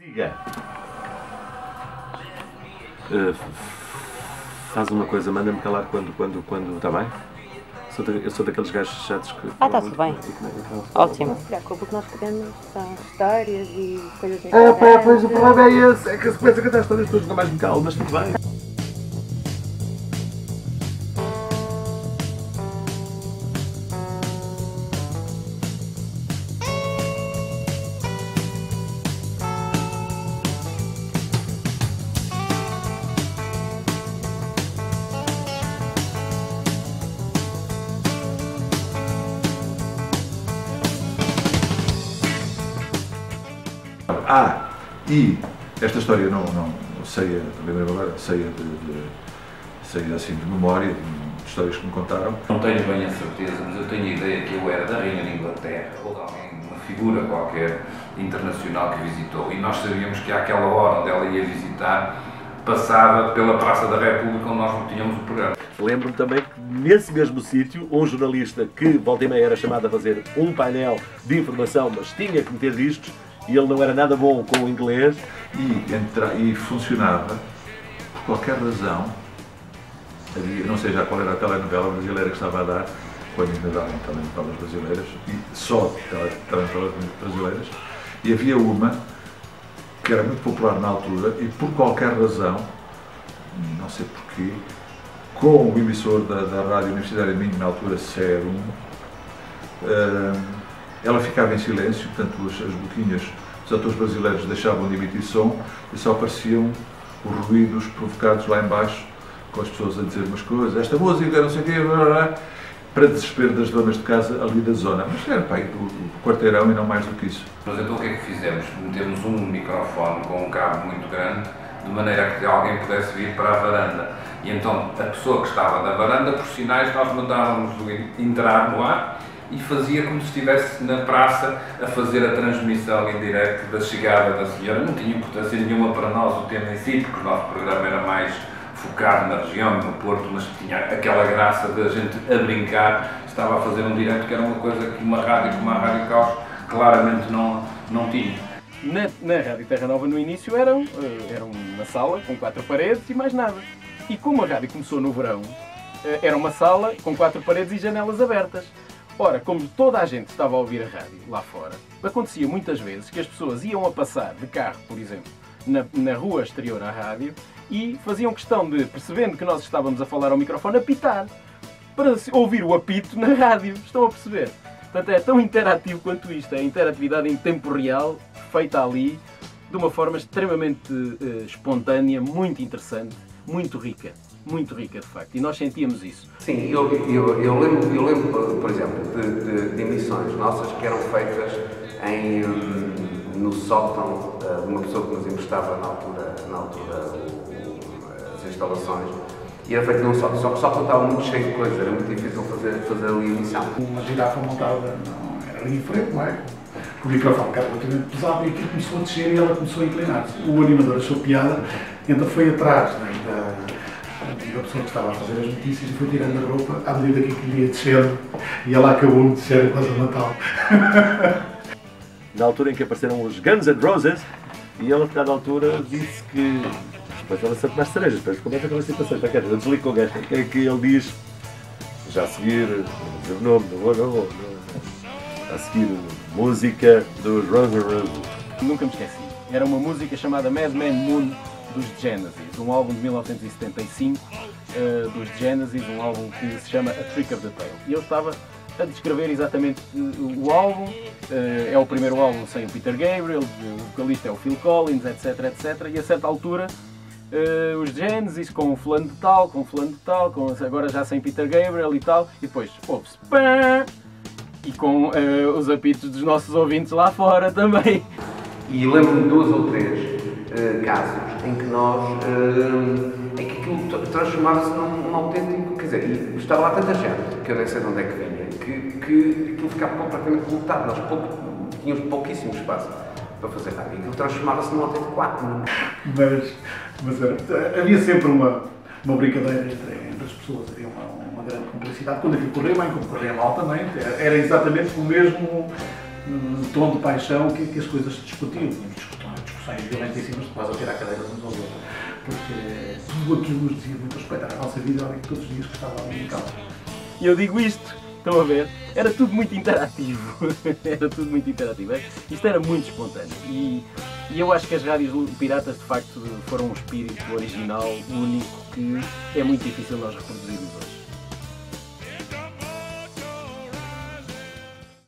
Siga. Faz uma coisa, manda-me calar quando está bem? Eu sou daqueles gajos chatos que... Está tudo bem. Ótimo. Não se preocupe, porque nós podemos, são histórias e coisas assim. Pois o problema é esse, é que se começa a cantar histórias todas, não mais me calo, mas tudo bem. E esta história não sei, agora sei assim de memória, de histórias que me contaram. Não tenho bem a certeza, mas eu tenho a ideia que eu era da Rainha de Inglaterra ou de alguém, uma figura qualquer internacional que visitou, e nós sabíamos que àquela hora onde ela ia visitar passava pela Praça da República onde nós não tínhamos o programa. Lembro-me também que nesse mesmo sítio, um jornalista que volta e meia era chamado a fazer um painel de informação, mas tinha que meter discos, e ele não era nada bom com o inglês. E funcionava, por qualquer razão, havia, não sei já qual era a telenovela brasileira que estava a dar, quando ainda davam telenovelas brasileiras, e só telenovelas brasileiras, e havia uma que era muito popular na altura, e por qualquer razão, não sei porquê, com o emissor da Rádio Universitária de Minho, na altura CR1, ela ficava em silêncio, portanto as boquinhas dos atores brasileiros deixavam de emitir som e só apareciam os ruídos provocados lá embaixo, com as pessoas a dizer umas coisas, esta música, não sei o quê, para desespero das donas de casa ali da zona. Mas era do quarteirão e não mais do que isso. Mas então o que é que fizemos? Metemos um microfone com um cabo muito grande, de maneira que alguém pudesse vir para a varanda. E então a pessoa que estava na varanda, por sinais, nós mandávamos entrar no ar e fazia como se estivesse na praça a fazer a transmissão em direto da chegada da senhora. Não tinha importância nenhuma para nós o tema em si, porque o nosso programa era mais focado na região, no Porto, mas tinha aquela graça da gente a brincar, estava a fazer um direto que era uma coisa que uma rádio como a Rádio Caos claramente não tinha. Na Rádio Terra Nova no início era uma sala com 4 paredes e mais nada. E como a rádio começou no verão, era uma sala com 4 paredes e janelas abertas. Ora, como toda a gente estava a ouvir a rádio lá fora, acontecia muitas vezes que as pessoas iam a passar de carro, por exemplo, na rua exterior à rádio e faziam questão de, percebendo que nós estávamos a falar ao microfone, apitar, para ouvir o apito na rádio. Estão a perceber? Portanto, é tão interativo quanto isto. É a interatividade em tempo real, feita ali, de uma forma extremamente espontânea, muito interessante, muito rica. Muito rica, de facto, e nós sentíamos isso. Sim, eu lembro, por exemplo, de emissões nossas que eram feitas no sótão de uma pessoa que nos emprestava na altura as instalações, e era feito num sótão, só que o sótão estava muito cheio de coisas, era muito difícil fazer ali a emissão. Uma girafa montada, era ali em frente, não é? O microfone era relativamente pesado e aquilo começou a descer e ela começou a inclinar-se. O animador achou piada, então foi atrás da pessoa que estava a fazer as notícias e foi tirando a roupa à medida que aquilo ia descendo e ela acabou de descer quase a matá-lo. Na altura em que apareceram os Guns N' Roses, e ele, a cada altura, disse que... Depois ela sempre mais cerejas, depois começa aquela situação, eu desligo com o gajo, que ele diz, já a seguir, o nome, a seguir, música dos Guns N' Roses. Nunca me esqueci. Era uma música chamada Mad Man Moon, dos Genesis, um álbum de 1975 dos Genesis, um álbum que se chama A Trick of the Tail. E eu estava a descrever exatamente o álbum, é o primeiro álbum sem o Peter Gabriel, o vocalista é o Phil Collins, etc, etc, e a certa altura os Genesis com o fulano de tal, agora já sem Peter Gabriel e tal, e depois ouve-se pã, e com os apitos dos nossos ouvintes lá fora também. E lembro-me de 2 ou 3 casos em que em que aquilo transformava-se num autêntico, quer dizer, e estava lá tanta gente, que eu nem sei de onde é que vinha, que aquilo ficava completamente lotado, nós tínhamos pouquíssimo espaço para fazer rádio, e aquilo transformava-se num autêntico quarto. Mas havia sempre uma brincadeira entre as pessoas, havia uma grande cumplicidade, quando aquilo corria bem, como corria mal também, era exatamente o mesmo tom de paixão que as coisas se discutiam, tínhamos discussões discussões violentíssimas, quase a tirar cadeiras uns aos outros, porque tudo aquilo nos dizia muito respeito à nossa vida, e todos os dias que estava ali em campo. E eu digo isto, estão a ver? Era tudo muito interativo. Era tudo muito interativo. Isto era muito espontâneo. E eu acho que as rádios piratas, de facto, foram um espírito original, único, que é muito difícil nós reproduzirmos hoje.